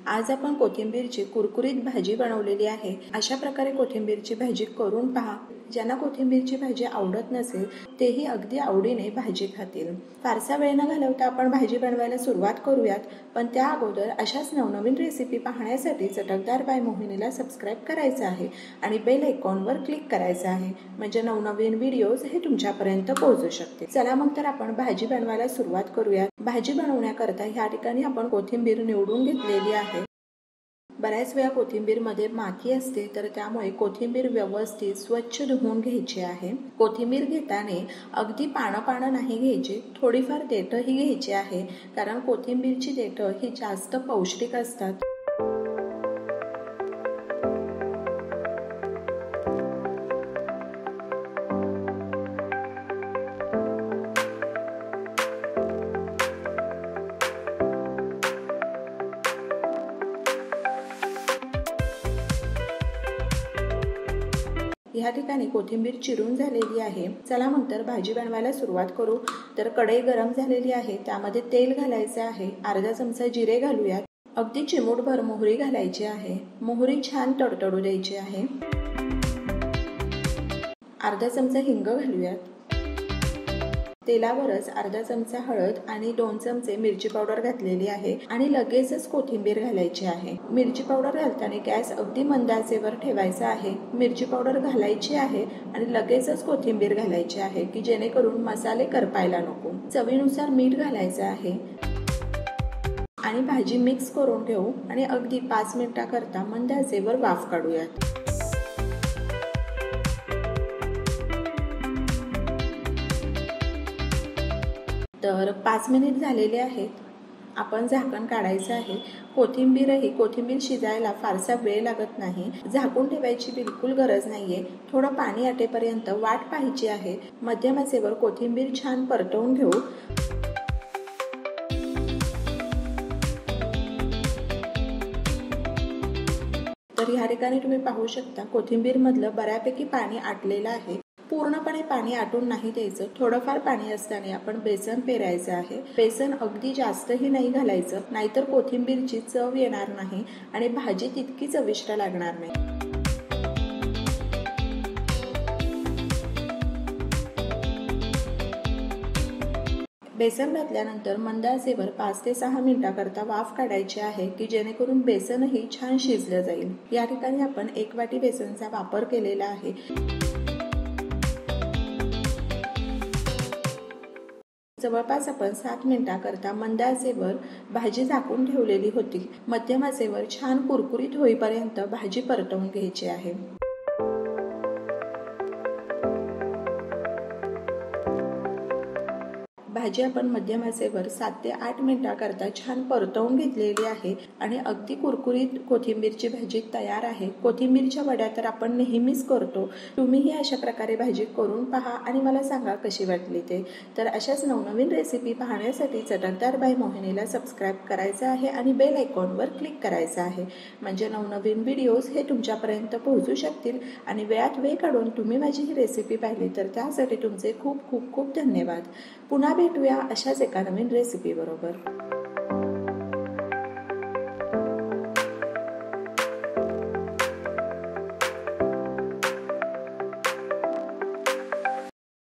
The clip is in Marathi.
आज आपण कोथिंबीरची कुरकुरीत भाजी बनवलेली आहे। अशा प्रकारे कोथिंबीरची भाजी करून पहा। ज्यांना कोथिंबीरची भाजी आवडत नसेल तेही अगदी आवडीने भाजी खातील। फारसा वेळ न घालवता आपण भाजी बनवायला सुरुवात करूयात, पण त्या अगोदर अशाच नवनवीन रेसिपी पाहण्यासाठी चटकदार बाय मोहिनीला सबस्क्राइब करायचं आहे आणि बेल आयकॉनवर क्लिक करायचं आहे, म्हणजे नवनवीन व्हिडिओज हे तुमच्यापर्यंत पोहोचू शकतील। चला मग तर आपण भाजी बनवायला सुरुवात करूयात। भाजी बनवण्याकरता ह्या ठिकाणी आपण कोथिंबीर निवडून घेतलेली आहे। बऱ्याच वेळा कोथिंबीरमध्ये माती असते, तर त्यामुळे कोथिंबीर व्यवस्थित स्वच्छ धुवून घ्यायची आहे। कोथिंबीर घेताना अगदी पानं नाही घ्यायची, थोडीफार देठही घ्यायची आहे, कारण कोथिंबीरची देठं ही जास्त पौष्टिक असतात। या ठिकाणी कोथिंबीर चिरून झालेली आहे। चला मग तर भाजी बनवायला सुरुवात करू। तर कढई गरम झालेली आहे, त्यामध्ये तेल घालायचे आहे। अर्धा चमचा जिरे घालूयात। अगदी चिमूटभर मोहरी घालायची आहे। मोहरी छान तडतडू द्यायची आहे। अर्धा चमचा हिंग घालूयात। तेलावरच अर्धा चमचा हळद आणि 2 चमचे मिरची पावडर घातलेली आहे आणि लगेचच कोथिंबीर घालायची आहे। मिरची पावडर घालताना गॅस अगदी मंद आचेवर ठेवायचा आहे। मिरची पावडर घालायची आहे आणि लगेचच कोथिंबीर घालायची आहे, की जेणेकरून मसाले करपायला नको। चवीनुसार मीठ घालायचं आहे आणि भाजी मिक्स करून घेऊ आणि अगदी 5 मिनिटाकरता मंद आचेवर वाफ काढूयात। तर 5 मिनिट झालेले आहेत। आपण झाकण काढायचं आहे। कोथिंबीर शिजायला फारसा वेळ लागत नाही, झाकून ठेवायची बिलकुल गरज नाहीये। थोडं पाणी आटेपर्यंत वाट पाहायची आहे। मध्यम आचेवर कोथिंबीर छान परतवून घेऊ। तर या ठिकाणी तुम्ही पाहू शकता कोथिंबीर मधलं बऱ्यापैकी पाणी आटलेलं आहे। पूर्णपणे पाणी आटून नाही द्यायचं, थोडंफार पाणी असताना आपण बेसन पेरायचं आहे। बेसन अगदी जास्तही नाही घालायचं, नाहीतर कोथिंबीरची चव येणार नाही आणि भाजी तितकी चविष्ट लागणार नाही। बेसन घातल्यानंतर मंद आचेवर 5 ते 6 मिनिटाकरता वाफ काढायची आहे, की जेणेकरून बेसनही छान शिजलं जाईल। या ठिकाणी आपण 1 वाटी बेसनचा वापर केलेला आहे। जवळपास आपण 7 मिनिटाकरता मंद आचेवर भाजी झाकून ठेवलेली होती। मध्यम आचेवर छान कुरकुरीत होईपर्यंत भाजी परतवून घ्यायची आहे। भाजी आपण मध्यम आचेवर 7 ते 8 मिनिटाकरता छान परतवून घेतलेली आहे आणि अगदी कुरकुरीत कोथिंबीरची भाजी तयार आहे। कोथिंबीरच्या वड्या तर आपण नेहमीच करतो, तुम्हीही अशा प्रकारे भाजी करून पहा आणि मला सांगा कशी वाटली ते। तर अशाच नवनवीन रेसिपी पाहण्यासाठी चटकदार बाय मोहिनीला सबस्क्राइब करायचं आहे आणि बेल आयकॉनवर क्लिक करायचं आहे, म्हणजे नवनवीन व्हिडिओज हे तुमच्यापर्यंत पोहोचू शकतील आणि वेळात वेळ काढून तुम्ही माझी ही रेसिपी पाहिली तर त्यासाठी तुमचे खूप खूप खूप धन्यवाद। पुन्हा भेटूया अशाच एका नवीन रेसिपी बरोबर।